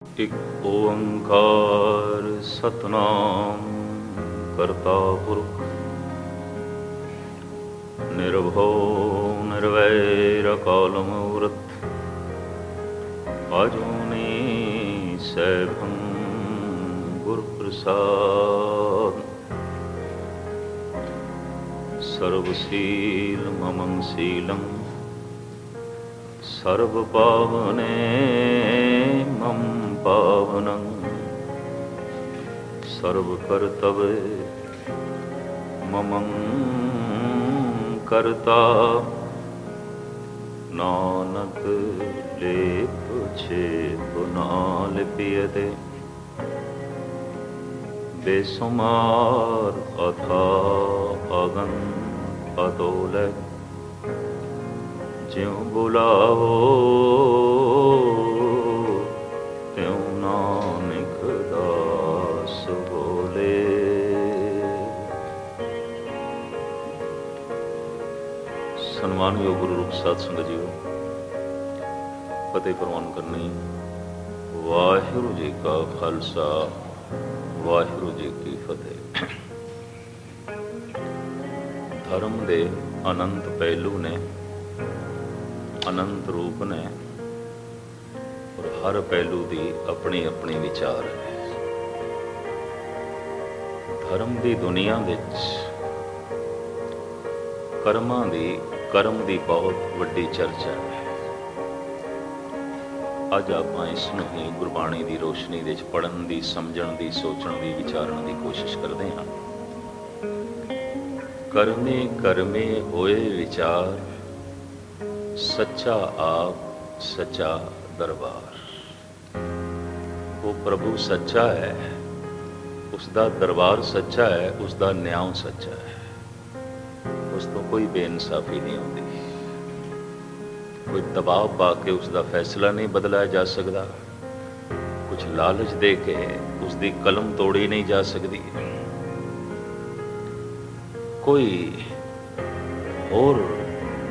ਇਕ ਓੰਕਾਰ ਸਤਨਾਮ ਕਰਤਾ ਪੁਰਖ ਨਿਰਭਉ ਨਿਰਵੈਰ ਅਕਾਲ ਮੂਰਤ ਅਜੂਨੀ ਸੈਭੰ ਗੁਰ ਪ੍ਰਸਾਦ ਸਰਵਸੀਲ ਮਮੰ ਸੀਲੰ ਸਰਬ ਪਾਵਨੇ ਮਮ ਪਾਵਨੰ ਸਰਬ ਕਰਤਵੇ ਮਮੰ ਕਰਤਾ ਨਾਨਕ ਲੇਪ ਛੇਪ ਨਾ ਲਿਪਿਯਤੇ ਬੇਸੁਮਾਰ ਅਥਾ ਅਗਨ ਅਤੋਲੈ ਜਿਉ ਬੁਲਾਵੋ ਤਿਉ ਨਾਨਕ ਦਾਸ ਬੋਲੇ। ਸਨਮਾਨਯੋਗ ਗੁਰੂ ਰੂਪ ਸਾਧ ਸੰਗਤ ਜੀਓ, ਫਤਿਹ ਪ੍ਰਵਾਨ ਕਰਨੀ। ਵਾਹਿਗੁਰੂ ਜੀ ਕਾ ਖਾਲਸਾ, ਵਾਹਿਗੁਰੂ ਜੀ ਕੀ ਫਤਿਹ। ਧਰਮ ਦੇ ਅਨੰਤ ਪਹਿਲੂ ਨੇ, ਅਨੰਤ ਰੂਪ ਨੇ, ਔਰ ਹਰ ਪਹਿਲੂ ਦੀ ਆਪਣੀ ਆਪਣੀ ਵਿਚਾਰ ਹੈ। ਧਰਮ ਦੀ ਦੁਨੀਆ ਵਿੱਚ ਕਰਮ ਦੀ ਬਹੁਤ ਵੱਡੀ ਚਰਚਾ ਹੈ। ਅੱਜ ਆਪਾਂ ਇਸ ਨੂੰ ਹੀ ਗੁਰਬਾਣੀ ਦੀ ਰੋਸ਼ਨੀ ਵਿੱਚ ਪੜ੍ਹਨ ਦੀ, ਸਮਝਣ ਦੀ, ਸੋਚਣ ਦੀ, ਵਿਚਾਰਨ ਦੀ ਕੋਸ਼ਿਸ਼ ਕਰਦੇ ਹਾਂ। ਕਰਮੇ ਕਰਮੇ ਹੋਏ ਵਿਚਾਰ, ਸੱਚਾ ਆਪ ਸੱਚਾ ਦਰਬਾਰ। ਉਹ ਪ੍ਰਭੂ ਸੱਚਾ ਹੈ, ਉਸ ਦਾ ਦਰਬਾਰ ਸੱਚਾ ਹੈ, ਉਸ ਦਾ ਨਿਆਂ ਸੱਚਾ ਹੈ। ਉਸ ਤੋਂ ਕੋਈ ਬੇਇਨਸਾਫੀ ਨਹੀਂ ਹੁੰਦੀ, ਕੋਈ ਦਬਾਅ ਪਾ ਕੇ ਉਸ ਦਾ ਫੈਸਲਾ ਨਹੀਂ ਬਦਲਾਇਆ ਜਾ ਸਕਦਾ, ਕੁਝ ਲਾਲਚ ਦੇ ਕੇ ਉਸ ਦੀ ਕਲਮ ਤੋੜੀ ਨਹੀਂ ਜਾ ਸਕਦੀ, ਕੋਈ ਹੋਰ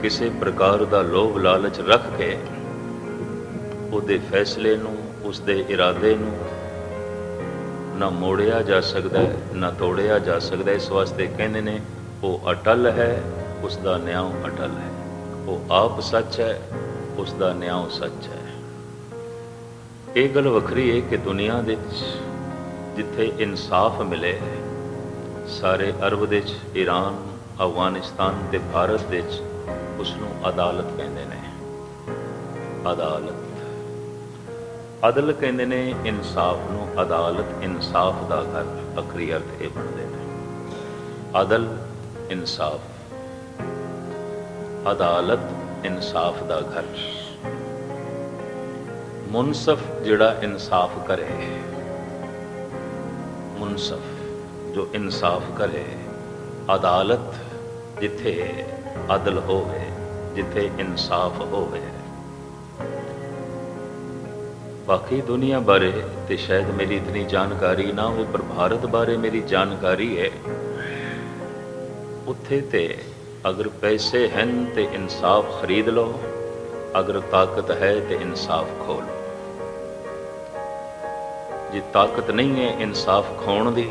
ਕਿਸੇ ਪ੍ਰਕਾਰ ਦਾ ਲੋਭ ਲਾਲਚ ਰੱਖ ਕੇ ਉਹਦੇ ਫੈਸਲੇ ਨੂੰ, ਉਸਦੇ ਇਰਾਦੇ ਨੂੰ ਨਾ ਮੋੜਿਆ ਜਾ ਸਕਦਾ, ਨਾ ਤੋੜਿਆ ਜਾ ਸਕਦਾ। ਇਸ ਵਾਸਤੇ ਕਹਿੰਦੇ ਨੇ ਉਹ ਅਟਲ ਹੈ, ਉਸ ਦਾ ਨਿਆਂ ਅਟਲ ਹੈ। ਉਹ ਆਪ ਸੱਚ ਹੈ, ਉਸ ਦਾ ਨਿਆਂ ਸੱਚ ਹੈ। ਇਹ ਗੱਲ ਵੱਖਰੀ ਹੈ ਕਿ ਦੁਨੀਆ ਵਿੱਚ ਜਿੱਥੇ ਇਨਸਾਫ ਮਿਲੇ, ਸਾਰੇ ਅਰਬ ਵਿੱਚ, ਈਰਾਨ, ਅਫਗਾਨਿਸਤਾਨ ਤੇ ਭਾਰਤ ਵਿੱਚ ਉਸ ਨੂੰ ਅਦਾਲਤ ਕਹਿੰਦੇ ਨੇ। ਅਦਾਲਤ, ਅਦਲ ਕਹਿੰਦੇ ਨੇ ਇਨਸਾਫ ਨੂੰ। ਅਦਾਲਤ ਇਨਸਾਫ ਦਾ ਘਰ, ਅਖਰੀ ਅਰਥ ਇਹ ਬਣਦੇ ਨੇ। ਅਦਲ ਇਨਸਾਫ, ਅਦਾਲਤ ਇਨਸਾਫ ਦਾ ਘਰ। ਮੁਨਸਫ ਜਿਹੜਾ ਇਨਸਾਫ ਕਰੇ, ਮੁਨਸਫ ਜੋ ਇਨਸਾਫ ਕਰੇ। ਅਦਾਲਤ ਜਿੱਥੇ ਅਦਲ ਹੋਵੇ, ਜਿੱਥੇ ਇਨਸਾਫ ਹੋਵੇ। ਬਾਕੀ ਦੁਨੀਆ ਬਾਰੇ ਤੇ ਸ਼ਾਇਦ ਮੇਰੀ ਇਤਨੀ ਜਾਣਕਾਰੀ ਨਾ ਹੋਵੇ, ਪਰ ਭਾਰਤ ਬਾਰੇ ਮੇਰੀ ਜਾਣਕਾਰੀ ਹੈ। ਉੱਥੇ ਤੇ ਅਗਰ ਪੈਸੇ ਹਨ ਤੇ ਇਨਸਾਫ ਖਰੀਦ ਲਓ, ਅਗਰ ਤਾਕਤ ਹੈ ਤੇ ਇਨਸਾਫ ਖੋਹ ਲਓ। ਜੇ ਤਾਕਤ ਨਹੀਂ ਹੈ ਇਨਸਾਫ ਖੋਹਣ ਦੀ,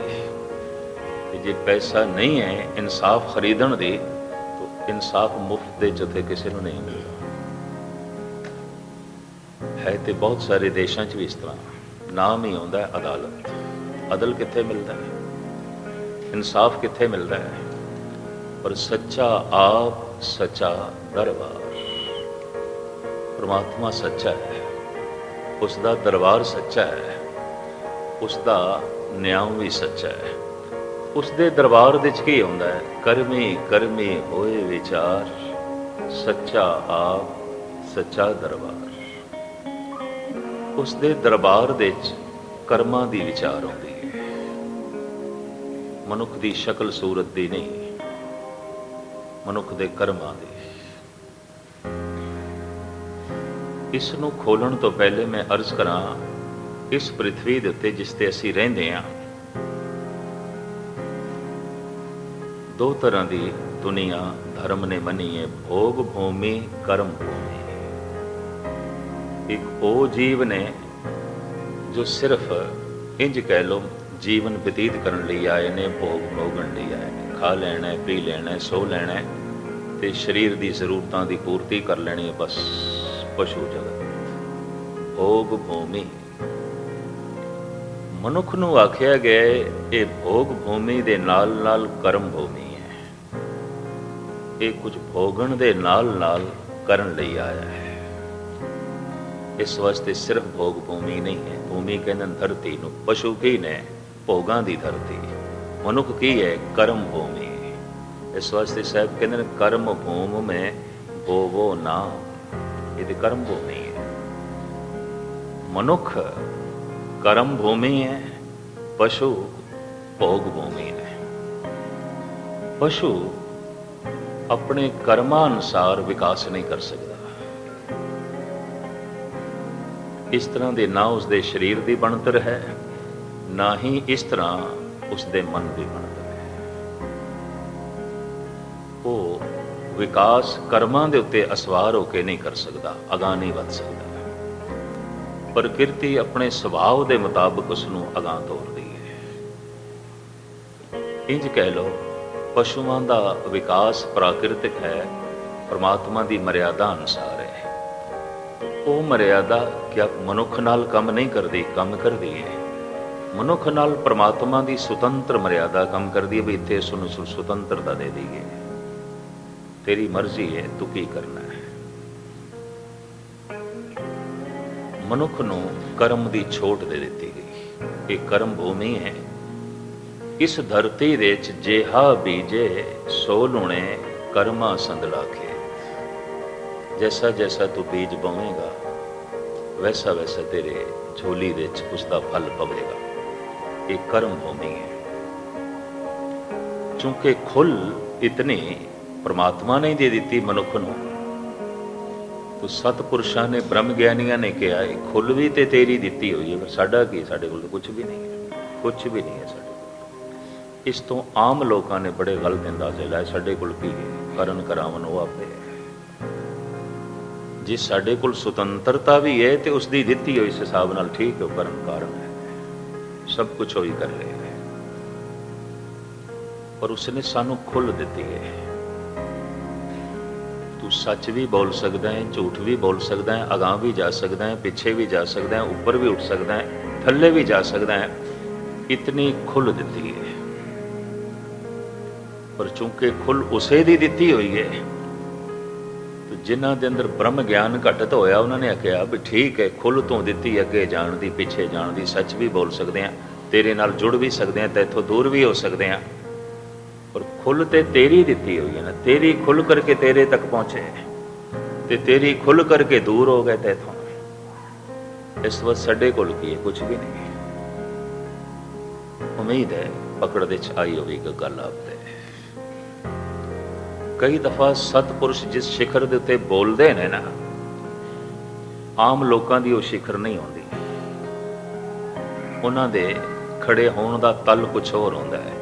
ਤੇ ਜੇ ਪੈਸਾ ਨਹੀਂ ਹੈ ਇਨਸਾਫ ਖਰੀਦਣ ਦੀ, ਇਨਸਾਫ ਮੁਫਤ ਦੇ ਜਿੱਥੇ ਕਿਸੇ ਨੂੰ ਨਹੀਂ ਮਿਲਦਾ। ਹੈ ਤੇ ਬਹੁਤ ਸਾਰੇ ਦੇਸ਼ਾਂ 'ਚ ਵੀ ਇਸ ਤਰ੍ਹਾਂ ਨਾਮ ਹੀ ਆਉਂਦਾ ਹੈ ਅਦਾਲਤ। ਅਦਲ ਕਿੱਥੇ ਮਿਲਦਾ ਹੈ, ਇਨਸਾਫ ਕਿੱਥੇ ਮਿਲਦਾ ਹੈ? ਪਰ ਸੱਚਾ ਆਪ ਸੱਚਾ ਦਰਬਾਰ। ਪਰਮਾਤਮਾ ਸੱਚਾ ਹੈ, ਉਸ ਦਾ ਦਰਬਾਰ ਸੱਚਾ ਹੈ, ਉਸ ਦਾ ਨਿਆਂ ਵੀ ਸੱਚਾ ਹੈ। ਉਸ ਦੇ ਦਰਬਾਰ ਵਿੱਚ ਕੀ ਆਉਂਦਾ ਹੈ? ਕਰਮੇ ਕਰਮੇ ਹੋਏ ਵਿਚਾਰ, ਸੱਚਾ ਆਪ ਸੱਚਾ ਦਰਬਾਰ। ਉਸ ਦੇ ਦਰਬਾਰ ਵਿੱਚ ਕਰਮਾਂ ਦੀ ਵਿਚਾਰ ਆਉਂਦੀ ਹੈ, ਮਨੁੱਖ ਦੀ ਸ਼ਕਲ ਸੂਰਤ ਦੀ ਨਹੀਂ, ਮਨੁੱਖ ਦੇ ਕਰਮਾਂ ਦੀ। ਇਸ ਨੂੰ ਖੋਲ੍ਹਣ ਤੋਂ ਪਹਿਲੇ ਮੈਂ ਅਰਜ਼ ਕਰਾਂ, ਇਸ ਪ੍ਰਿਥਵੀ ਦੇ ਉੱਤੇ ਜਿਸ ਤੇ ਅਸੀਂ ਰਹਿੰਦੇ ਹਾਂ, ਦੋ ਤਰ੍ਹਾਂ ਦੀ ਦੁਨੀਆ ਧਰਮ ਨੇ ਮੰਨੀ ਹੈ, ਭੋਗ ਭੂਮੀ, ਕਰਮ ਭੂਮੀ। ਇੱਕ ਉਹ ਜੀਵ ਨੇ जो सिर्फ इंज कह लो जीवन बतीत करने लिए आए ने, भोग भोगण लिए आए ने, खा लेना है, पी लेना है, सो लेना है ते शरीर की जरूरतों की पूर्ति कर लेनी है, बस पशु जगत भोग भूमि। मनुख नूं आख्या गया ये भोग भूमि दे नाल नाल कर्म भूमि है। ये कुछ भोगण दे नाल नाल करन लई आया है। इस वास्ते सिर्फ भोग भूमि नहीं है। भूमि कहते धरती नूं, पशु की ने भोगां दी धरती, मनुख की है कर्म भूमि। इस वास्ते साहब कहते हैं कर्म भूमि में बोवो ना, ये कर्म भूमि है। मनुख कर्म भूमि है, पशु भोग भूमि है। पशु अपने कर्मानुसार विकास नहीं कर सकता। इस तरह दे ना उसके शरीर की बनतर है, ना ही इस तरह उसके मन की बनतर। वो विकास कर्मां दे उत्ते असवार होकर नहीं कर सकता, अगां नहीं वध सकता। प्रकृति अपने सुभाव के मुताबिक उसनूं अगां तोरदी है। इंज कह लो पशुओं का विकास प्राकृतिक है, परमात्मा की मर्यादा अनुसार है। वो मर्यादा क्या मनुख नाल कम नहीं करती? कम करती है। मनुख नाल परमात्मा की सुतंत्र मर्यादा कम करती है भी इत्थे उसनूं सुतंत्रता दे दी है। तेरी मर्जी है, तू की करना है। मनुख नूं कर्म की छूट दे दी गई। ये कर्म भूमि है। इस धरती दे च जेहा बीजे सो लुणे कर्मा संदड़ाखे। जैसा जैसा तू बीज बोवेगा वैसा वैसा तेरे झोली दे च उसका फल पवेगा। ये कर्म भूमि है। चूंकि खुल इतनी परमात्मा ने दे दी मनुख नूं, तो सतपुरुषां ने ब्रह्म ज्ञानियां ने कहा खुल भी तो तेरी दी हुई है, पर साडा की? साडे कोल कुछ भी नहीं है, कुछ भी नहीं है साडे कोल। इस तो आम लोगों ने बड़े गलत अंदाजे लाए, साडे कोल की है, करन करावन वो आपे है। जे साडे कोल सुतंत्रता भी है तो उसकी दी हुई इस हिसाब नाल ठीक है, करन कारण है, सब कुछ वही कर रहे हैं। पर उसने सानू खुल दी है। तू सच भी बोल सकता है, झूठ भी बोल सकता है, अगां भी जा सकता है, पिछे भी जा सकता है, ऊपर भी उठ सकता है, थल्ले भी जा सकता है। इतनी खुल दी है। पर चूंकि खुल उसे दी दी हुई है, तो जिन्हां दे अंदर ब्रह्म ज्ञान घटत होया उन्होंने आख्या भी ठीक है, खुल तो दी अगे जाण दी, पिछे जाण दी, सच भी बोल सकते हैं, तेरे नाल जुड़ भी सकते हैं, तैथों दूर भी हो सकते हैं। पर खुल ते तेरी दी हुई है ना, तेरी खुल करके तेरे तक पहुंचे ते तेरी खुल करके दूर हो गए तैथों। इस वक्त साडे कोल की है? कुछ भी नहीं। उम्मीद है पकड़ दे च आई होगी गल आपते। कई दफा सतपुरुष जिस शिखर दे उत्ते बोलते हैं ना, आम लोगों की वो शिखर नहीं होती। उन्हां दे खड़े होने का तल कुछ होर होंदा है,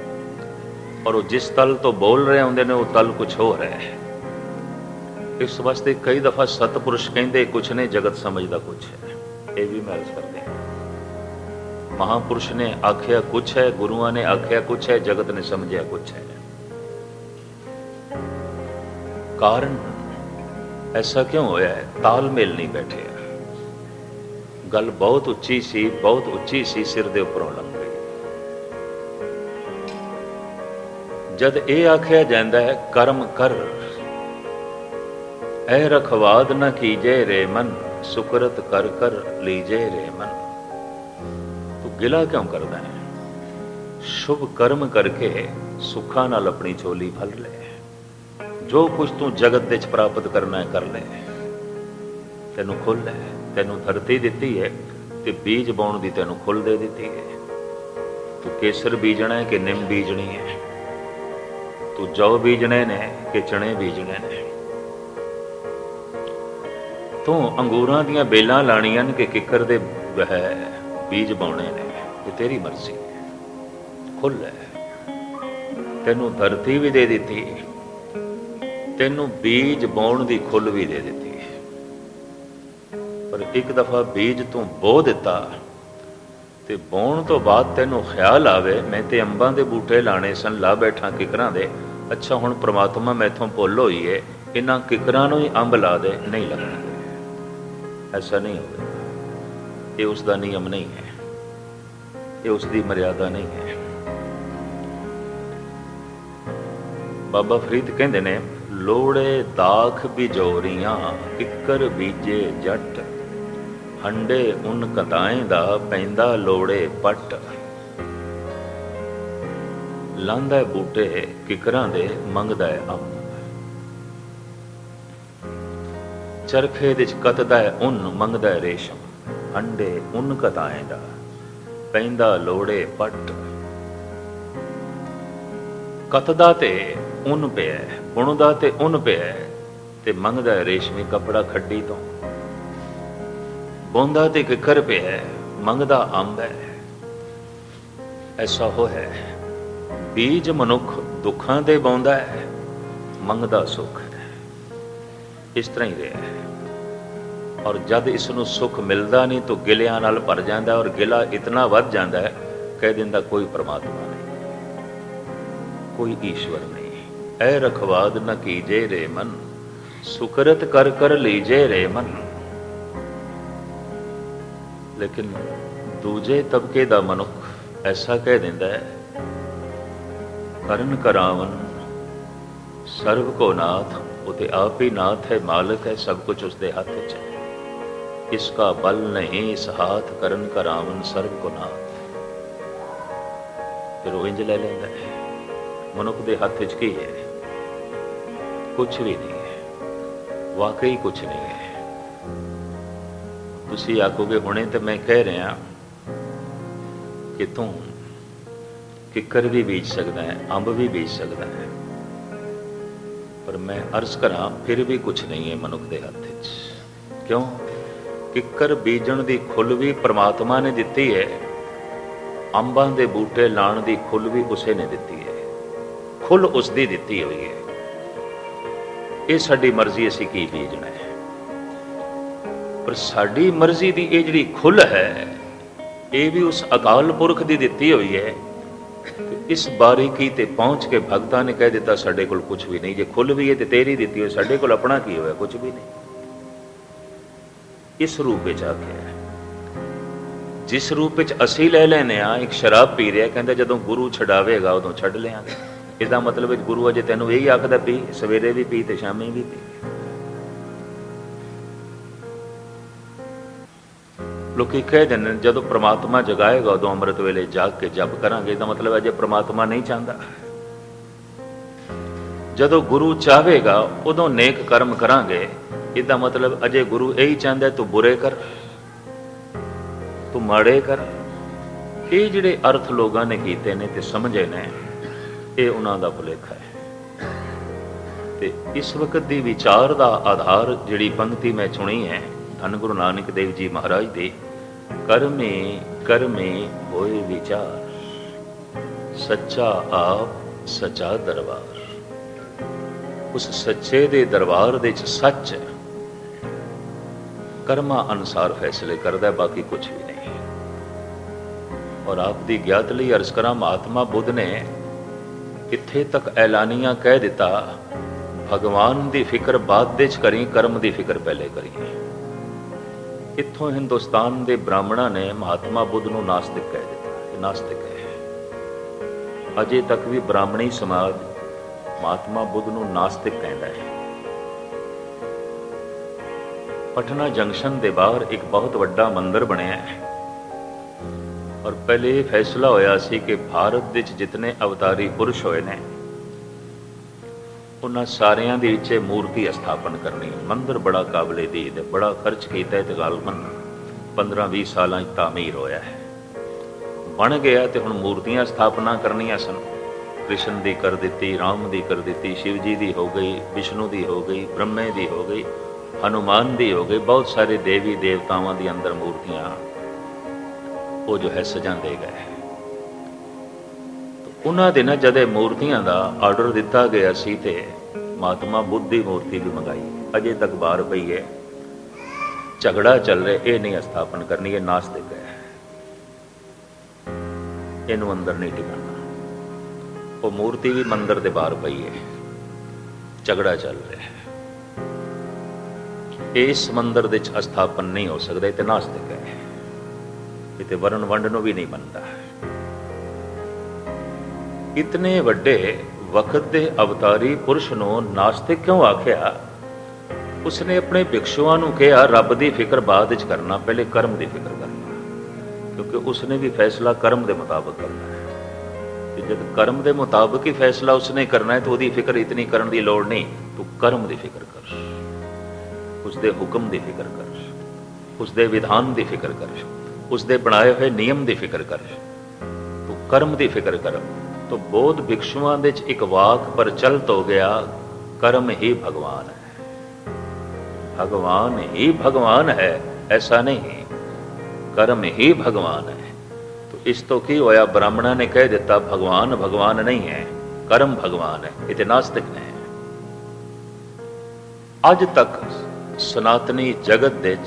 और वो जिस तल तो बोल रहे होंदे ने वो तल कुछ होर है। इस वास्ते कई दफा सतपुरुष कहते कुछ ने, जगत समझदा कुछ है। ये भी महसूस करते हैं। महापुरुष ने आख्या कुछ है, गुरुआं ने आख्या कुछ है, जगत ने समझा कुछ है। कारण ऐसा क्यों होया है? तालमेल नहीं बैठे। गल बहुत उच्ची सी, बहुत उच्ची सी, सिर दे उपरों लंघ गई। जद ये आख्या जाता है कर्म कर, ऐ रखवाद न कीजे रे मन, सुकृत कर कर लीजे रे मन। तो गिला क्यों करता है? शुभ कर्म करके सुखा नाल अपनी झोली भर ले। जो कुछ तू जगत दे प्राप्त करना है कर ले। तेनू खुल है, तेनू धरती दी है, ते बीज बोण दी तेनू खुल दे दी है। तू केसर बीजना है कि निम बीजनी है? तू जौ बीजने ने कि चने बीजने ने? तू अंगूरां दियां बेलां लाणियां ने कि किकर दे बीज बोने ने? ये तेरी मर्जी है। खुल है। तेनू धरती भी दे दी, तेनू बीज बोण दी खुल भी दे दी। पर एक दफा बीज तू बो दिता ਤੇ ਬੋਣ ਤੋਂ ਬਾਅਦ ਤੈਨੂੰ ਖਿਆਲ ਆਵੇ ਮੈਂ ਤੇ ਅੰਬਾਂ ਦੇ ਬੂਟੇ ਲਾਣੇ ਸਨ, ਲਾ ਬੈਠਾ ਕਿਕਰਾਂ ਦੇ। ਅੱਛਾ ਹੁਣ ਪ੍ਰਮਾਤਮਾ ਮੈਥੋਂ ਭੁੱਲ ਹੋਈ ਏ, ਇਹਨਾਂ ਕਿਕਰਾਂ ਨੂੰ ਹੀ ਅੰਬ ਲਾ ਦੇ, ਨਹੀਂ ਲੱਗਣਗੇ। ਐਸਾ ਨਹੀਂ ਹੋਵੇਗਾ। ਇਹ ਉਸ ਦਾ ਨਿਯਮ ਨਹੀਂ ਹੈ, ਇਹ ਉਸ ਦੀ ਮਰਿਆਦਾ ਨਹੀਂ ਹੈ। ਬਾਬਾ ਫਰੀਦ ਕਹਿੰਦੇ ਨੇ, ਲੋੜੇ ਦਾਖ ਬਿਜੋਰੀਆਂ ਕਿੱਕਰ ਬੀਜੇ ਜੱਟ, ਹੰਡੇ ਉਨ ਕਤਾਏ ਦਾ ਪੈਂਦਾ ਲੋੜੇ ਪੱਟ। ਲਾਂਦਾ ਬੂਟੇ ਕਿਕਰਾਂ ਦੇ, ਮੰਗਦਾ ਅੰਬ। ਚਰਖੇ ਦੇ ਚ ਕਤਦਾ ਉਨ, ਮੰਗਦਾ ਰੇਸ਼ਮ। ਹੰਡੇ ਉਨ ਕਤਾਏ ਦਾ ਪੈਂਦਾ ਲੋੜੇ ਪੱਟ। ਕਤਦਾ ਤੇ ਉਨ ਪਿਆ, ਬੁਣਦਾ ਤੇ ਉਨ ਪਿਆ, ਤੇ ਮੰਗਦਾ ਰੇਸ਼ਮੀ ਕੱਪੜਾ ਖੱਡੀ ਤੋਂ। ਬੋਂਦਾ ਤੇ ਕਿੱਕਰ ਪਿਆ, ਮੰਗਦਾ ਅੰਬ ਹੈ। ਐਸਾ ਹੋ ਹੈ, ਬੀਜ ਮਨੁੱਖ ਦੁੱਖਾਂ ਦੇ ਬੋਂਦਾ ਹੈ, ਮੰਗਦਾ ਸੁੱਖ ਹੈ। ਇਸ ਤਰ੍ਹਾਂ ਹੀ ਰਿਹਾ ਹੈ। ਔਰ ਜਦ ਇਸ ਨੂੰ ਸੁੱਖ ਮਿਲਦਾ ਨਹੀਂ ਤਾਂ ਗਿਲਿਆਂ ਨਾਲ ਭਰ ਜਾਂਦਾ, ਔਰ ਗਿਲਾ ਇਤਨਾ ਵੱਧ ਜਾਂਦਾ ਹੈ, ਕਹਿ ਦਿੰਦਾ ਕੋਈ ਪਰਮਾਤਮਾ ਨਹੀਂ, ਕੋਈ ਈਸ਼ਵਰ ਨਹੀਂ। ਐ ਰਖਵਾਦ ਨ ਕੀਜੇ ਰੇ ਮਨ, ਸੁਕਰਤ ਕਰ ਕਰ ਲੀਜੇ ਰੇ ਮਨ। ਲੇਕਿਨ ਦੂਜੇ ਤਬਕੇ ਦਾ ਮਨੁੱਖ ਐਸਾ ਕਹਿ ਦਿੰਦਾ ਹੈ, ਕਰਨ ਕਰਾਵਨ ਸਰਬ ਕੋ ਨਾਥ। ਉਹ ਤੇ ਆਪ ਹੀ ਨਾਥ ਹੈ, ਮਾਲਕ ਹੈ, ਸਭ ਕੁਝ ਉਸਦੇ ਹੱਥ 'ਚ ਹੈ। ਇਸਕਾ ਬਲ ਨਹੀਂ ਇਸ ਹਾਥ, ਕਰਨ ਕਰਾਵਨ ਸਰਬ ਕੋ ਨਾਥ। ਫਿਰ ਉਹ ਇੰਜ ਲੈ ਲੈਂਦਾ ਹੈ, ਮਨੁੱਖ ਦੇ ਹੱਥ 'ਚ ਕੀ ਹੈ? ਕੁਛ ਵੀ ਨਹੀਂ ਹੈ, ਵਾਕਈ ਕੁਛ ਨਹੀਂ ਹੈ। ਤੁਸੀਂ ਆਖੋਗੇ ਹੁਣੇ ਤੇ ਮੈਂ ਕਹਿ ਰਿਹਾ ਕਿ ਤੂੰ ਕਿੱਕਰ ਵੀ ਬੀਜ ਸਕਦਾ ਹੈ, ਅੰਬ ਵੀ ਬੀਜ ਸਕਦਾ ਹੈ, ਪਰ ਮੈਂ ਅਰਜ਼ ਕਰਾਂ ਫਿਰ ਵੀ ਕੁਛ ਨਹੀਂ ਹੈ ਮਨੁੱਖ ਦੇ ਹੱਥ 'ਚ। ਕਿਉਂ? ਕਿੱਕਰ ਬੀਜਣ ਦੀ ਖੁੱਲ੍ਹ ਵੀ ਪਰਮਾਤਮਾ ਨੇ ਦਿੱਤੀ ਹੈ, ਅੰਬਾਂ ਦੇ ਬੂਟੇ ਲਾਉਣ ਦੀ ਖੁੱਲ੍ਹ ਵੀ ਉਸੇ ਨੇ ਦਿੱਤੀ ਹੈ। ਖੁੱਲ੍ਹ ਉਸ ਦੀ ਦਿੱਤੀ ਹੋਈ ਹੈ। ਇਹ ਸਾਡੀ ਮਰਜ਼ੀ, ਅਸੀਂ ਕੀ ਬੀਜਣਾ ਹੈ। ਪਰ ਸਾਡੀ ਮਰਜ਼ੀ ਦੀ ਇਹ ਜਿਹੜੀ ਖੁੱਲ੍ਹ ਹੈ, ਇਹ ਵੀ ਉਸ ਅਕਾਲ ਪੁਰਖ ਦੀ ਦਿੱਤੀ ਹੋਈ ਹੈ। ਇਸ ਬਾਰੀਕੀ ਤੇ ਪਹੁੰਚ ਕੇ ਭਗਤਾਂ ਨੇ ਕਹਿ ਦਿੱਤਾ ਸਾਡੇ ਕੋਲ ਕੁਝ ਵੀ ਨਹੀਂ। ਜੇ ਖੁੱਲ੍ਹ ਵੀ ਹੈ ਤੇ ਤੇਰੀ ਦਿੱਤੀ ਹੋਈ, ਸਾਡੇ ਕੋਲ ਆਪਣਾ ਕੀ ਹੋਇਆ? ਕੁਝ ਵੀ ਨਹੀਂ। ਇਸ ਰੂਪ ਵਿੱਚ ਆ ਕੇ ਜਿਸ ਰੂਪ ਵਿੱਚ ਅਸੀਂ ਲੈ ਲੈਨੇ ਆ, ਇੱਕ ਸ਼ਰਾਬ ਪੀ ਰਿਹਾ, ਕਹਿੰਦਾ ਜਦੋਂ ਗੁਰੂ ਛਡਾਵੇਗਾ ਉਦੋਂ ਛੱਡ ਲਿਆਂਗੇ। ਇਹਦਾ ਮਤਲਬ ਹੈ ਗੁਰੂ ਅਜੇ ਤੈਨੂੰ ਇਹੀ ਆਖਦਾ ਪੀ, ਸਵੇਰੇ ਵੀ ਪੀ ਤੇ ਸ਼ਾਮੀ ਵੀ ਪੀ। ਲੋਕੀ ਕਹਿ ਦਿੰਦੇ ਨੇ ਜਦੋਂ ਪ੍ਰਮਾਤਮਾ ਜਗਾਏਗਾ ਉਦੋਂ ਅੰਮ੍ਰਿਤ ਵੇਲੇ ਜਾਗ ਕੇ ਜਪ ਕਰਾਂਗੇ। ਇਹਦਾ ਮਤਲਬ ਹੈ ਅਜੇ ਪ੍ਰਮਾਤਮਾ ਨਹੀਂ ਚਾਹੁੰਦਾ। ਜਦੋਂ ਗੁਰੂ ਚਾਹੇਗਾ ਉਦੋਂ ਨੇਕ ਕਰਮ ਕਰਾਂਗੇ। ਇਹਦਾ ਮਤਲਬ ਅਜੇ ਗੁਰੂ ਇਹੀ ਚਾਹੁੰਦਾ ਤੂੰ ਬੁਰੇ ਕਰ, ਤੂੰ ਮਾੜੇ ਕਰ। ਇਹ ਜਿਹੜੇ ਅਰਥ ਲੋਕਾਂ ਨੇ ਕੀਤੇ ਨੇ ਤੇ ਸਮਝੇ ਨੇ, ਇਹ ਉਹਨਾਂ ਦਾ ਭੁਲੇਖਾ ਹੈ। ਤੇ ਇਸ ਵਕਤ ਦੀ ਵਿਚਾਰ ਦਾ ਆਧਾਰ ਜਿਹੜੀ ਪੰਕਤੀ ਮੈਂ ਚੁਣੀ ਹੈ ਧੰਨ ਗੁਰੂ ਨਾਨਕ ਦੇਵ ਜੀ ਮਹਾਰਾਜ ਦੀ, ਕਰਮੇ ਕਰਮੇ ਹੋਏ ਵਿਚਾਰ, ਸੱਚਾ ਆਪ ਸੱਚਾ ਦਰਬਾਰ। ਉਸ ਸੱਚੇ ਦੇ ਦਰਬਾਰ ਦੇ ਵਿੱਚ ਸੱਚ ਹੈ, ਕਰਮਾਂ ਅਨੁਸਾਰ ਫੈਸਲੇ ਕਰਦਾ, ਬਾਕੀ ਕੁਝ ਵੀ ਨਹੀਂ। ਔਰ ਆਪ ਦੀ ਗਿਆਤ ਲਈ ਅਰਜ਼ ਕਰਾਂ, ਮਹਾਤਮਾ ਬੁੱਧ ਨੇ ਇੱਥੇ ਤੱਕ ਐਲਾਨੀਆਂ ਕਹਿ ਦਿੱਤਾ, ਭਗਵਾਨ ਦੀ ਫਿਕਰ ਬਾਅਦ ਦੇ 'ਚ ਕਰੀ, ਕਰਮ ਦੀ ਫਿਕਰ ਪਹਿਲੇ ਕਰੀ। ਇੱਥੋਂ ਹਿੰਦੁਸਤਾਨ ਦੇ ਬ੍ਰਾਹਮਣਾਂ ਨੇ ਮਹਾਤਮਾ ਬੁੱਧ ਨੂੰ ਨਾਸਤਿਕ ਕਹਿ ਦਿੱਤਾ। ਇਹ ਨਾਸਤਿਕ ਹੈ। ਅਜੇ ਤੱਕ ਵੀ ਬ੍ਰਾਹਮਣੀ ਸਮਾਜ ਮਹਾਤਮਾ ਬੁੱਧ ਨੂੰ ਨਾਸਤਿਕ ਕਹਿੰਦਾ ਹੈ। ਪਟਨਾ ਜੰਕਸ਼ਨ ਦੇ ਬਾਹਰ ਇੱਕ ਬਹੁਤ ਵੱਡਾ ਮੰਦਿਰ ਬਣਿਆ ਹੈ। ਔਰ ਪਹਿਲੇ ਇਹ ਫੈਸਲਾ ਹੋਇਆ ਸੀ ਕਿ ਭਾਰਤ ਵਿੱਚ ਜਿਤਨੇ ਅਵਤਾਰੀ ਪੁਰਸ਼ ਹੋਏ ਨੇ ਉਹਨਾਂ ਸਾਰਿਆਂ ਦੇ ਵਿੱਚ ਮੂਰਤੀ ਸਥਾਪਨ ਕਰਨੀ। ਮੰਦਿਰ ਬੜਾ ਕਾਬਲੇ ਦੀਦ ਹੈ, ਬੜਾ ਖਰਚ ਕੀਤਾ, ਤਕਰੀਬਨ 15-20 ਸਾਲਾਂ 'ਚ ਤਾਮੀਰ ਹੋਇਆ ਹੈ, ਬਣ ਗਿਆ। ਤੇ ਹੁਣ ਮੂਰਤੀਆਂ ਸਥਾਪਨਾ ਕਰਨੀਆਂ ਸਨ। ਕ੍ਰਿਸ਼ਨ ਦੀ ਕਰ ਦਿੱਤੀ, ਰਾਮ ਦੀ ਕਰ ਦਿੱਤੀ, ਸ਼ਿਵ ਜੀ ਦੀ ਹੋ ਗਈ, ਵਿਸ਼ਨੂੰ ਦੀ ਹੋ ਗਈ, ਬ੍ਰਹਮੇ ਦੀ ਹੋ ਗਈ, ਹਨੂਮਾਨ ਦੀ ਹੋ ਗਈ। ਬਹੁਤ ਸਾਰੇ ਦੇਵੀ ਦੇਵਤਾਵਾਂ ਦੀ ਅੰਦਰ ਮੂਰਤੀਆਂ ਉਹ ਜੋ ਹੈ ਸਜਾਉਂਦੇ ਗਏ। ਉਹਨਾਂ ਦੇ ਨਾਲ ਜਦ ਮੂਰਤੀਆਂ ਦਾ ਆਰਡਰ ਦਿੱਤਾ ਗਿਆ ਸੀ ਤੇ ਮਹਾਤਮਾ ਬੁੱਧ ਦੀ ਮੂਰਤੀ ਵੀ ਮੰਗਾਈ। ਅਜੇ ਤੱਕ ਬਾਹਰ ਪਈ ਹੈ, ਝਗੜਾ ਚੱਲ ਰਿਹਾ, ਇਹ ਨਹੀਂ ਸਥਾਪਨ ਕਰਨੀ, ਇਹ ਨਾਸਤਿਕ ਹੈ। ਇਹਨੂੰ ਅੰਦਰ ਨਹੀਂ ਟਿਕਾਣਾ। ਉਹ ਮੂਰਤੀ ਵੀ ਮੰਦਰ ਦੇ ਬਾਹਰ ਪਈ ਹੈ, ਝਗੜਾ ਚੱਲ ਰਿਹਾ ਹੈ। ਇਸ ਮੰਦਰ ਦੇ ਵਿੱਚ ਅਸਥਾਪਨ ਨਹੀਂ ਹੋ ਸਕਦਾ। ਇਹ ਤੇ ਨਾਸਤਿਕ ਹੈ, ਇਹ ਤੇ ਵਰਨ ਵੰਡ ਨੂੰ ਵੀ ਨਹੀਂ ਮੰਨਦਾ। ਇਤਨੇ ਵੱਡੇ ਵਕਤ ਦੇ ਅਵਤਾਰੀ ਪੁਰਸ਼ ਨੂੰ ਨਾਸਤਿਕ ਕਿਉਂ ਆਖਿਆ? ਉਸਨੇ ਆਪਣੇ ਭਿਕਸ਼ੂਆਂ ਨੂੰ ਕਿਹਾ ਰੱਬ ਦੀ ਫਿਕਰ ਬਾਅਦ ਵਿੱਚ ਕਰਨਾ, ਪਹਿਲੇ ਕਰਮ ਦੀ ਫਿਕਰ ਕਰਨਾ, ਕਿਉਂਕਿ ਉਸਨੇ ਵੀ ਫੈਸਲਾ ਕਰਮ ਦੇ ਮੁਤਾਬਕ ਕਰਨਾ ਹੈ। ਤੇ ਜਦ ਕਰਮ ਦੇ ਮੁਤਾਬਕ ਹੀ ਫੈਸਲਾ ਉਸਨੇ ਕਰਨਾ ਹੈ ਤਾਂ ਉਹਦੀ ਫਿਕਰ ਇਤਨੀ ਕਰਨ ਦੀ ਲੋੜ ਨਹੀਂ। ਤੂੰ ਕਰਮ ਦੀ ਫਿਕਰ ਕਰ, ਉਸਦੇ ਹੁਕਮ ਦੀ ਫਿਕਰ ਕਰ, ਉਸਦੇ ਵਿਧਾਨ ਦੀ ਫਿਕਰ ਕਰ, ਉਸਦੇ ਬਣਾਏ ਹੋਏ ਨਿਯਮ ਦੀ ਫਿਕਰ ਕਰ, ਤੂੰ ਕਰਮ ਦੀ ਫਿਕਰ ਕਰ। तो बौद्ध भिक्षुओं ਦੇ एक वाक प्रचलित हो गया, कर्म ही भगवान है। भगवान ही भगवान है ऐसा नहीं, कर्म ही भगवान है। तो इस तो की होया, ब्राह्मणा ने कह दिता भगवान भगवान नहीं है, कर्म भगवान है। ये नास्तिक ने अज तक सनातनी जगत दे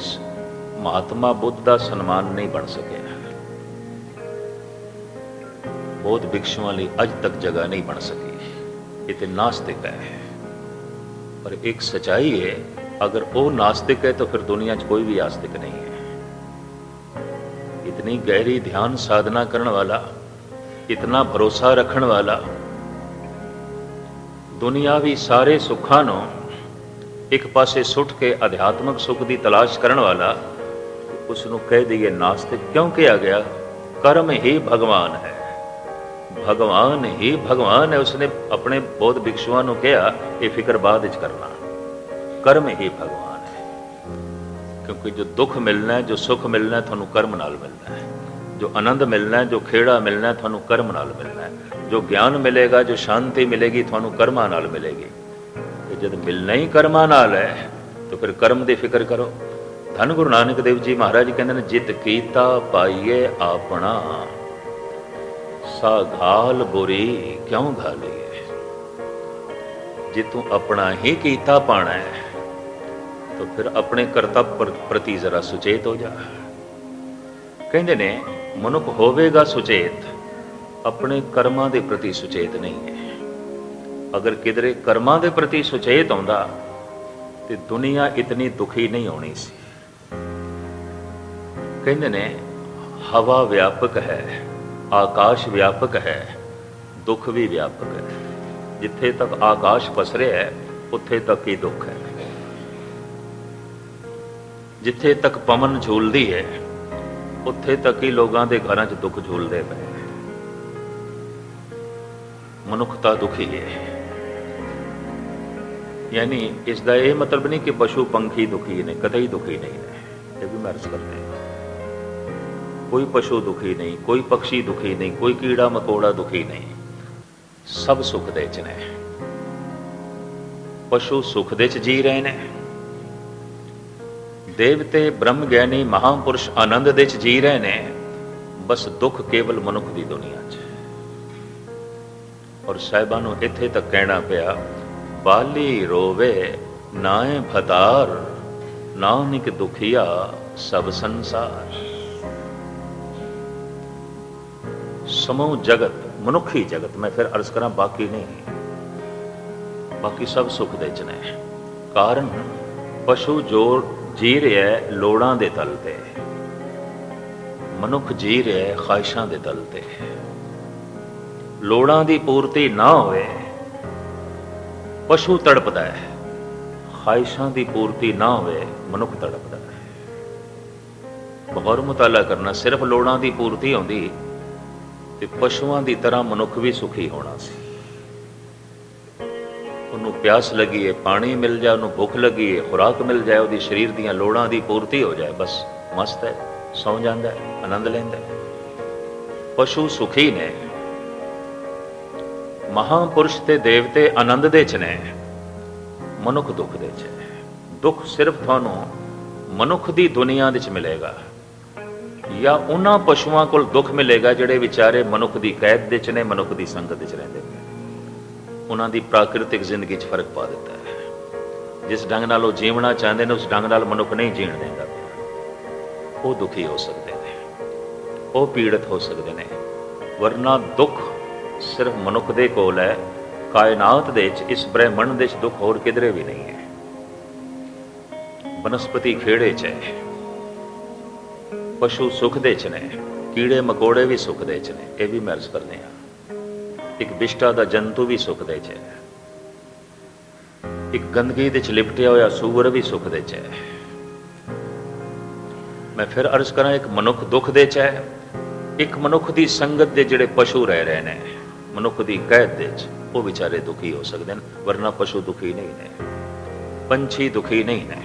महात्मा बुद्ध का सन्मान नहीं बन सके। बौद्ध भिक्षुओं लिए अज तक जगह नहीं बन सकी। ये तो नास्तिक है। पर एक सच्चाई है, अगर वो नास्तिक है तो फिर दुनिया च कोई भी आस्तिक नहीं है। इतनी गहरी ध्यान साधना करने वाला, इतना भरोसा रखने वाला, दुनियावी सारे सुखों नूं एक पासे सुट के अध्यात्मक सुख की तलाश करने वाला, उसनूं कह दईए नास्तिक क्यों किया गया? कर्म ही भगवान है, भगवान ही भगवान है। उसने अपने बौद्ध भिक्षुओं को कहा ये फिक्र बाद विच करना, कर्म ही भगवान है। क्योंकि जो दुख मिलना है, जो सुख मिलना है, थानू कर्म नाल मिलना है। जो आनंद मिलना है, जो खेड़ा मिलना है, थानू कर्म नाल मिलना है। जो ज्ञान मिलेगा, जो शांति मिलेगी, थानू कर्मा नाल मिलेगी। तो जब मिलना ही कर्मा नाल है तो फिर कर्म की फिक्र करो। धन गुरु नानक देव जी महाराज कहते हैं जित कीता पाइए अपना, सा घाल बुरी क्यों घालीए। जे तू अपना ही कीता पाना है तो फिर अपने कर्तव्य प्रति जरा सुचेत हो जा। कहते ने मनुख होवेगा सुचेत, अपने कर्मां दे प्रति सुचेत नहीं है। अगर किधरे कर्मां दे प्रति सुचेत आउंदा ते दुनिया इतनी दुखी नहीं होनी सी। कहते ने हवा व्यापक है, आकाश व्यापक है, दुख भी व्यापक है। जिथे तक आकाश पसरे है उत्थे तक ही दुख है। जिथे तक पवन झूलदी है उत्थे तक ही लोगों के घरों च दुख झूलते पे। मनुखता दुखी है, यानी इसका यह मतलब नहीं कि पशु पंखी दुखी ने, कतई दुखी नहीं है। ये भी महर्ज करते हैं। कोई पशु दुखी नहीं, कोई पक्षी दुखी नहीं, कोई कीड़ा मकोड़ा दुखी नहीं, सब सुख दे च ने। पशु सुख दे च जी रहे ने, देवते ब्रह्म ज्ञानी महापुरुष आनंद दे च जी रहे ने। बस दुख केवल मनुख की दुनिया च। और साहिबां नूं इत्थे तक कहना पिया बाली रोवे नाए भतार, नानक दुखिया सब संसार। समूह जगत, मनुखी जगत, मैं फिर अर्ज करा बाकी नहीं, बाकी सब सुख दे च ने। कारण पशु जो जी रहा है लोड़ां दे तल ते, मनुख जी रहा है ख्वाहिशां दे तल ते। लोड़ां दी पूर्ति ना होए पशु तड़पदा है, ख्वाहिशां दी पूर्ति ना होए मनुख तड़पदा है। गौर मुताला करना, सिर्फ लोड़ां दी पूर्ति होंदी ते पशुआं दी तरह मनुख भी सुखी होना सी। उन्होंने प्यास लगी है पानी मिल जाए, उन्होंने भुख लगी है खुराक मिल जाए, उसकी शरीर दीयां लोड़ां दी पूर्ति हो जाए, बस मस्त है, सौ जाता है, आनंद लेंदा है। पशु सुखी ने, महापुरुष ते देवते आनंद दे च ने, मनुख दुख दे च ने। दुख सिर्फ थानू मनुख दी दुनिया दे च मिलेगा या उन्हां पशुआं कोल दुख मिलेगा जिहड़े विचारे मनुख दी कैद दे च ने, मनुख दी संगत च रहिंदे ने। उन्हां दी प्राकृतिक जिंदगी च फर्क पा दिता है। जिस ढंग नाल वो जीवना चाहते हैं उस ढंग नाल मनुख नहीं जीण देंदा। वो दुखी हो सकते हैं, वो पीड़ित हो सकते हैं, ਵਰਨਾ ਦੁੱਖ ਸਿਰਫ ਮਨੁੱਖ ਦੇ ਕੋਲ ਹੈ। ਕਾਇਨਾਤ ਦੇ ਵਿੱਚ, ਇਸ ਬ੍ਰਹਿਮੰਡ ਦੇ ਵਿੱਚ ਦੁੱਖ ਹੋਰ ਕਿਧਰੇ ਵੀ ਨਹੀਂ ਹੈ। ਬਨਸਪਤੀ ਖੇੜੇ 'ਚ ਹੈ, ਪਸ਼ੂ ਸੁੱਖ ਦੇ 'ਚ ਨੇ, ਕੀੜੇ ਮਕੌੜੇ ਵੀ ਸੁੱਖ ਦੇ 'ਚ ਨੇ। ਇਹ ਵੀ ਮੈਂ ਅਰਜ਼ ਕਰਦੇ ਹਾਂ। ਇੱਕ ਵਿਸ਼ਟਾ ਦਾ ਜੰਤੂ ਵੀ ਸੁੱਖ ਦੇ 'ਚ ਹੈ। ਇੱਕ ਗੰਦਗੀ ਦੇ 'ਚ ਲਿਪਟਿਆ ਹੋਇਆ ਸੂਰ ਵੀ ਸੁੱਖ ਦੇ 'ਚ ਹੈ। ਮੈਂ ਫਿਰ ਅਰਜ਼ ਕਰਾਂ, ਇੱਕ ਮਨੁੱਖ ਦੁੱਖ ਦੇ 'ਚ ਹੈ, ਇੱਕ ਮਨੁੱਖ ਦੀ ਸੰਗਤ ਦੇ ਜਿਹੜੇ ਪਸ਼ੂ ਰਹਿ ਰਹੇ ਨੇ, ਮਨੁੱਖ ਦੀ ਕੈਦ ਦੇ 'ਚ, ਉਹ ਵਿਚਾਰੇ ਦੁਖੀ ਹੋ ਸਕਦੇ ਨੇ। ਵਰਨਾ ਪਸ਼ੂ ਦੁਖੀ ਨਹੀਂ ਨੇ, ਪੰਛੀ ਦੁਖੀ ਨਹੀਂ ਨੇ।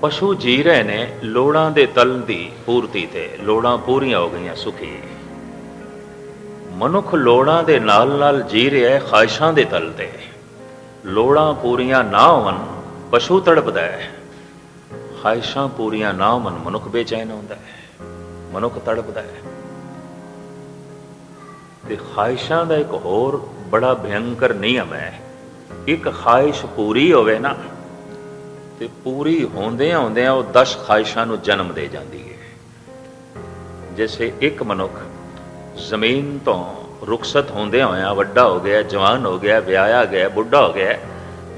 ਪਸ਼ੂ ਜੀ ਰਹੇ ਨੇ ਲੋੜਾਂ ਦੇ ਤਲ ਦੀ ਪੂਰਤੀ ਤੇ, ਲੋੜਾਂ ਪੂਰੀਆਂ ਹੋ ਗਈਆਂ, ਸੁਖੀ। ਮਨੁੱਖ ਲੋੜਾਂ ਦੇ ਨਾਲ ਨਾਲ ਜੀ ਰਿਹਾ ਖਾਹਿਸ਼ਾਂ ਦੇ ਤਲ ਤੇ। ਲੋੜਾਂ ਪੂਰੀਆਂ ਨਾ ਹੋਣ ਪਸ਼ੂ ਤੜਪਦਾ ਹੈ, ਖਾਹਿਸ਼ਾਂ ਪੂਰੀਆਂ ਨਾ ਹੋਣ ਮਨੁੱਖ ਬੇਚੈਨ ਹੁੰਦਾ ਹੈ, ਮਨੁੱਖ ਤੜਪਦਾ ਹੈ। ਤੇ ਖਾਹਿਸ਼ਾਂ ਦਾ ਇੱਕ ਹੋਰ ਬੜਾ ਭਿਅੰਕਰ ਨਿਯਮ ਹੈ। ਇੱਕ ਖਾਹਿਸ਼ ਪੂਰੀ ਹੋਵੇ ਨਾ, ਤੇ ਪੂਰੀ ਹੁੰਦਿਆਂ ਹੁੰਦਿਆਂ ਉਹ 10 ਖਾਹਿਸ਼ਾਂ ਨੂੰ ਜਨਮ ਦੇ ਜਾਂਦੀ ਹੈ। ਜੈਸੇ ਇੱਕ ਮਨੁੱਖ ਜ਼ਮੀਨ ਤੋਂ ਰੁਖਸਤ ਹੁੰਦਿਆਂ ਹੋਇਆਂ ਵੱਡਾ ਹੋ ਗਿਆ, ਜਵਾਨ ਹੋ ਗਿਆ, ਵਿਆਹਿਆ ਗਿਆ, ਬੁੱਢਾ ਹੋ ਗਿਆ,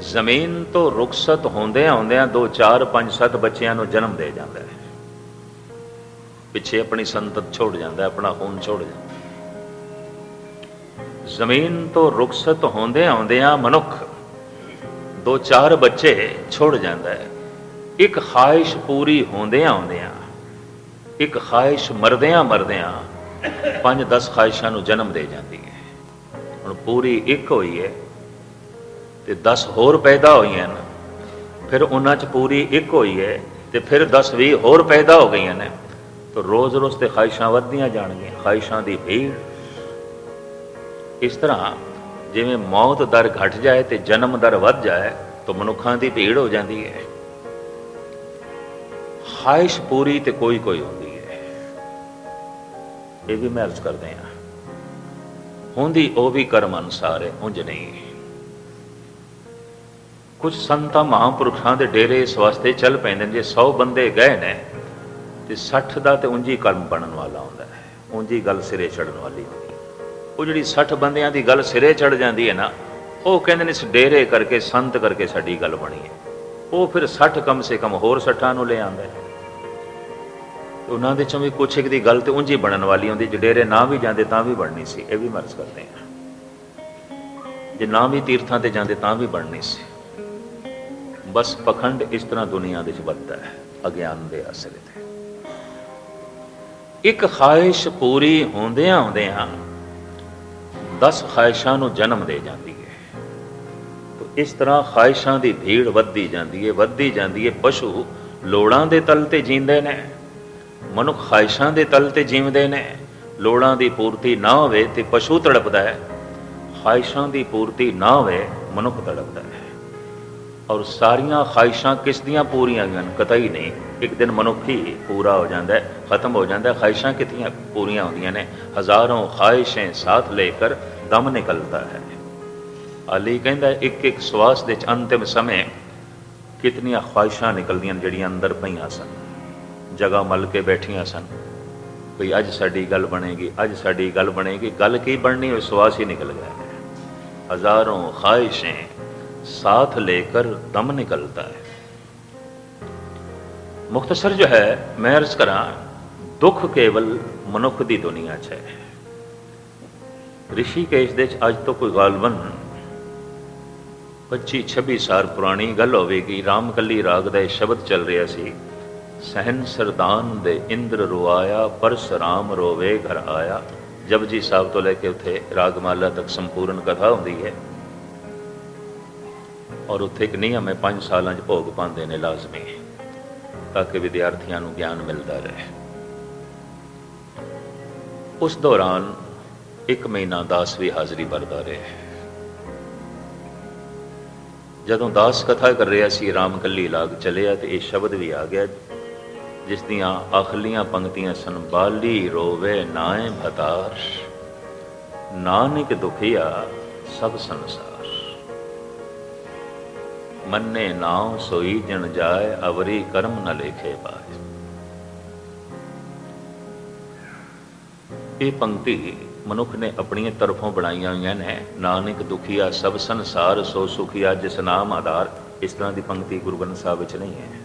ਜ਼ਮੀਨ ਤੋਂ ਰੁਖਸਤ ਹੁੰਦਿਆਂ ਹੁੰਦਿਆਂ 2, 4, 5, 7 ਬੱਚਿਆਂ ਨੂੰ ਜਨਮ ਦੇ ਜਾਂਦਾ ਹੈ। ਪਿੱਛੇ ਆਪਣੀ ਸੰਤਤ ਛੋੜ ਜਾਂਦਾ, ਆਪਣਾ ਖੂਨ ਛੋੜ ਜਾਂਦਾ। ਜ਼ਮੀਨ ਤੋਂ ਰੁਖਸਤ ਹੁੰਦਿਆਂ ਹੁੰਦਿਆਂ ਮਨੁੱਖ 2, 4 ਬੱਚੇ ਛੋੜ ਜਾਂਦਾ ਹੈ। ਇੱਕ ਖਾਹਿਸ਼ ਪੂਰੀ ਹੁੰਦਿਆਂ ਹੁੰਦਿਆਂ, ਇੱਕ ਖਾਹਿਸ਼ ਮਰਦਿਆਂ ਮਰਦਿਆਂ 5, 10 ਖਾਹਿਸ਼ਾਂ ਨੂੰ ਜਨਮ ਦੇ ਜਾਂਦੀ ਹੈ। ਹੁਣ ਪੂਰੀ ਇੱਕ ਹੋਈ ਹੈ ਤੇ 10 ਹੋਰ ਪੈਦਾ ਹੋਈਆਂ ਨੇ, ਫਿਰ ਉਹਨਾਂ 'ਚ ਪੂਰੀ ਇੱਕ ਹੋਈ ਹੈ ਤੇ ਫਿਰ 10, 20 ਹੋਰ ਪੈਦਾ ਹੋ ਗਈਆਂ ਨੇ। ਤਾਂ ਰੋਜ਼ ਰੋਜ਼ ਤੇ ਖਾਹਿਸ਼ਾਂ ਵੱਧਦੀਆਂ ਜਾਣਗੀਆਂ, ਖਾਹਿਸ਼ਾਂ ਦੀ ਭੀੜ। ਇਸ ਤਰ੍ਹਾਂ ਜਿਵੇਂ ਮੌਤ ਦਰ ਘਟ ਜਾਏ ਤੇ ਜਨਮ ਦਰ ਵੱਧ ਜਾਏ, ਤਾਂ ਮਨੁੱਖਾਂ ਦੀ ਭੀੜ ਹੋ ਜਾਂਦੀ ਹੈ। ਖਾਹਿਸ਼ ਪੂਰੀ ਤੇ ਕੋਈ ਕੋਈ ਹੁੰਦੀ ਹੈ। ਇਹ ਵੀ ਮੈਂ ਅਰਜ਼ ਕਰਦੇ ਹਾਂ, ਹੁੰਦੀ ਉਹ ਵੀ ਕਰਮ ਅਨੁਸਾਰ ਹੈ, ਉਂਝ ਨਹੀਂ। ਕੁਝ ਸੰਤਾਂ ਮਹਾਂਪੁਰਖਾਂ ਦੇ ਡੇਰੇ ਇਸ ਵਾਸਤੇ ਚੱਲ ਪੈਂਦੇ ਨੇ, ਜੇ 100 ਬੰਦੇ ਗਏ ਨੇ ਤੇ 60 ਦਾ ਤੇ ਉਂਝ ਹੀ ਕਰਮ ਬਣਨ ਵਾਲਾ ਹੁੰਦਾ ਹੈ, ਉਂਝ ਹੀ ਗੱਲ ਸਿਰੇ ਚੜਨ ਵਾਲੀ ਹੁੰਦੀ। ਉਹ ਜਿਹੜੀ 60 ਬੰਦਿਆਂ ਦੀ ਗੱਲ ਸਿਰੇ ਚੜ ਜਾਂਦੀ ਹੈ ਨਾ, ਉਹ ਕਹਿੰਦੇ ਨੇ ਇਸ ਡੇਰੇ ਕਰਕੇ, ਸੰਤ ਕਰਕੇ ਸਾਡੀ ਗੱਲ ਬਣੀ ਹੈ। ਉਹ ਫਿਰ 60 ਕਮ ਸੇ ਕਮ ਹੋਰ 60 ਨੂੰ ਲੈ ਆਉਂਦਾ ਹੈ। ਉਹਨਾਂ ਦੇ ਚੋਂ ਵੀ ਕੁਛ ਇੱਕ ਦੀ ਗੱਲ ਤੇ ਉਂਝ ਹੀ ਬਣਨ ਵਾਲੀ ਹੁੰਦੀ, ਜੇ ਡੇਰੇ ਨਾ ਵੀ ਜਾਂਦੇ ਤਾਂ ਵੀ ਬਣਨੀ ਸੀ। ਇਹ ਵੀ ਮਰਜ਼ ਕਰਦੇ ਹਾਂ, ਜੇ ਨਾ ਵੀ ਤੀਰਥਾਂ ਤੇ ਜਾਂਦੇ ਤਾਂ ਵੀ ਬਣਨੀ ਸੀ। ਬਸ ਪਖੰਡ ਇਸ ਤਰ੍ਹਾਂ ਦੁਨੀਆ ਦੇ ਵਿੱਚ ਵੱਧਦਾ ਹੈ, ਅਗਿਆਨ ਦੇ ਆਸਰੇ ਤੇ। ਇੱਕ ਖਾਹਿਸ਼ ਪੂਰੀ ਹੁੰਦਿਆਂ ਹੁੰਦਿਆਂ 10 ਖਾਹਿਸ਼ਾਂ ਨੂੰ ਜਨਮ ਦੇ ਜਾਂਦੀ ਹੈ। ਤਾਂ ਇਸ ਤਰ੍ਹਾਂ ਖਾਹਿਸ਼ਾਂ ਦੀ ਭੀੜ ਵੱਧਦੀ ਜਾਂਦੀ ਹੈ, ਵੱਧਦੀ ਜਾਂਦੀ ਹੈ। ਪਸ਼ੂ ਲੋੜਾਂ ਦੇ ਤਲ ਤੇ ਜੀਂਦੇ ਨੇ, ਮਨੁੱਖ ਖਾਹਿਸ਼ਾਂ ਦੇ ਤਲ ਤੇ ਜੀਵਦੇ ਨੇ। ਲੋੜਾਂ ਦੀ ਪੂਰਤੀ ਨਾ ਹੋਵੇ ਤੇ ਪਸ਼ੂ ਤੜਪਦਾ ਹੈ, ਖਾਹਿਸ਼ਾਂ ਦੀ ਪੂਰਤੀ ਨਾ ਹੋਵੇ ਮਨੁੱਖ ਤੜਪਦਾ ਹੈ। ਔਰ ਸਾਰੀਆਂ ਖਾਹਿਸ਼ਾਂ ਕਿਸ ਦੀਆਂ ਪੂਰੀਆਂ ਹੋਈਆਂ? ਕਤਈ ਨਹੀਂ। ਇੱਕ ਦਿਨ ਮਨੁੱਖ ਹੀ ਪੂਰਾ ਹੋ ਜਾਂਦਾ ਹੈ, ਖਤਮ ਹੋ ਜਾਂਦਾ ਹੈ। ਖਾਹਿਸ਼ਾਂ ਕਿਤਨੀਆਂ ਪੂਰੀਆਂ ਹੁੰਦੀਆਂ ਨੇ? ਹਜ਼ਾरों ਖਾਹਿਸ਼ें ਸਾਥ ਲੈ ਕਰ ਦਮ ਨਿਕਲਦਾ ਹੈ। ਅਲੀ ਕਹਿੰਦਾ ਇੱਕ ਇੱਕ ਸਵਾਸ ਦੇ ਅੰਤਿਮ ਸਮੇਂ ਕਿਤਨੀਆਂ ਖਾਹਿਸ਼ਾਂ ਨਿਕਲਦੀਆਂ ਜਿਹੜੀਆਂ ਅੰਦਰ ਪਈਆਂ ਸਨ, ਜਗ੍ਹਾ ਮਲ ਕੇ ਬੈਠੀਆਂ ਸਨ। ਭਈ ਅੱਜ ਸਾਡੀ ਗੱਲ ਬਣੇਗੀ, ਅੱਜ ਸਾਡੀ ਗੱਲ ਬਣੇਗੀ। ਗੱਲ ਕੀ ਬਣਨੀ? ਉਹ ਸਵਾਸ ਹੀ ਨਿਕਲ ਗਿਆ ਹੈ। हजारों ख्वाहिशें साथ लेकर दम निकलता है। मुख्तसर जो है मैं अर्ज करा, दुख केवल मनुख की दुनिया च है। ऋषिकेश दे अज तो कोई गालबन 25-26 साल पुरानी गल होवेगी। रामकली राग का शब्द चल रहा सी, सहन सरदान दे इंद्र रोआया, परसराम रोवे घर आया। जपजी साहब तो लैके उत्थे रागमाला तक संपूर्ण कथा होंदी है। और उत्थे एक नियम है, 5 साल भोग पाते ने लाजमी, ताकि विद्यार्थियों को ज्ञान मिलता रहे। उस दौरान 1 महीना दास भी हाज़री भरता रहे। जदों दास कथा कर रहा सी, रामकली लाग चलिया तो यह शब्द भी आ गया, जिस दियां आखिलियां पंक्तियां सन, बाली रोवे नाए भतार, नानक दुखिया सब संसार, मन्ने नाव सोई जन जाए, अवरी कर्म न लेखे पाए। ਇਹ ਪੰਕਤੀ ਮਨੁੱਖ ਨੇ ਆਪਣੀਆਂ ਤਰਫੋਂ ਬਣਾਈਆਂ ਹੋਈਆਂ ਨੇ। ਨਾਨਕ ਦੁਖੀਆ ਸਭ ਸੰਸਾਰ ਸੋ ਸੁਖੀਆ ਜਿਸ ਨਾਮ ਆਧਾਰ। ਇਸ ਤਰ੍ਹਾਂ ਦੀ ਪੰਕਤੀ ਗੁਰੂ ਗ੍ਰੰਥ ਸਾਹਿਬ ਵਿੱਚ ਨਹੀਂ ਹੈ।